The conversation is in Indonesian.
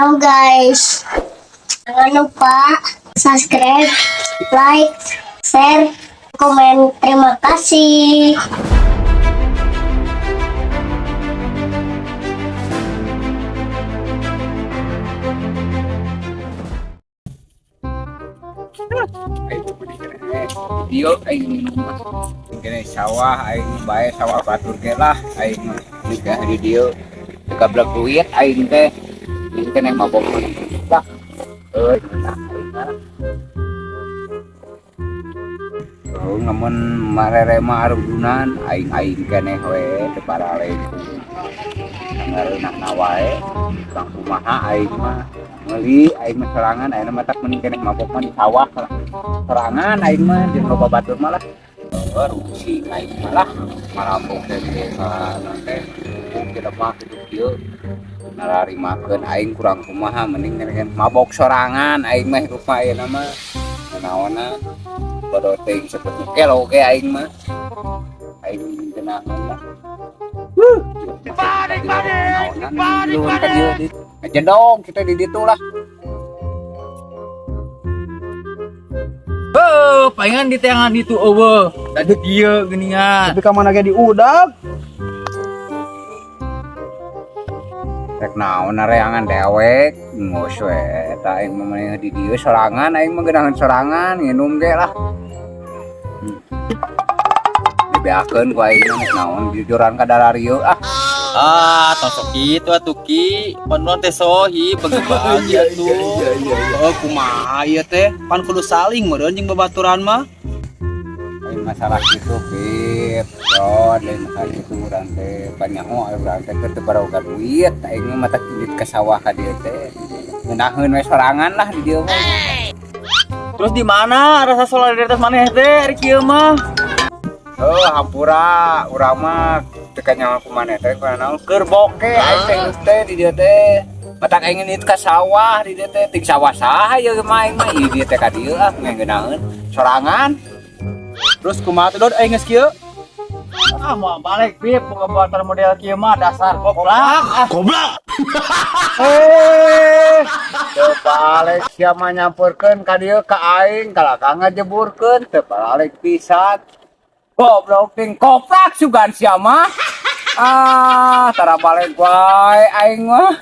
Halo guys, jangan lupa subscribe, like, share, komen. Terima kasih. Video aing kene sawah aing bae sawah batur ge lah aing nikah di dieu gablek duit aing teh kene mabok lah namun marere mah arudunan aing kene we teu parale ngareunana wae urang kumaha aing mah meuli aing mah serangan ayeuna mah tak mending kene mabok mah di sawah lah serangan aing mah jeung loba batur mah lah rusi aing mah lah marabok teh teh kita mah kitu kieu nararimakeun aing kurang kumaha mending kene mabok sorangan aing mah hirup mah ayeuna mah naonna bodo teh seperti kelo ge aing mah aing genahna lah jedong kita di ditu lah. Pengen di tangan itu eueuh. Tadi kieu geuningan. Tapi ka mana ge diudag? Rek naon nareangan dewek, ngos we eta aing mah di dieu sorangan aing mah geunaheun sorangan nginum ge lah. Dibeakeun ku aing mah naon jujuran ka dararieu ah. Tosok kitu atuh ki. Panon teh sohi begebaan tuh. Oh, kumaha ieu teh? Pan kudu saling meureun jeung babaturan mah. Lain masalah kitu Pip. Lain masalah kitu urang teh panyaho urang teh teu baroga duit, aing mah mata duit ka sawah ka dieu teh. Ngeunaheun we sorangan lah di dieu mah. Terus di mana rasa solidaritas maneh teh ari kieu mah? Hampura urang mah teu kanyaho kumaneh teh kana keur boke aing teh geus teh di dieu teh. Matak aing nit ka sawah di dieu teh, ting sawah saha ieu mah aing mah ieu dieu teh ka dieu ah ngeunaheun sorangan. Terus kumaha teh dod aing geus kieu? Mau balik Pip, boga buatan model kieu mah dasar goblok. Goblok. Teu balik sia mah nyampeurkeun ka dieu ka aing kalakang ngajeburkeun teu balik pisan. Goblok ting koprak sugan sia mah. Tara balik wae aing mah.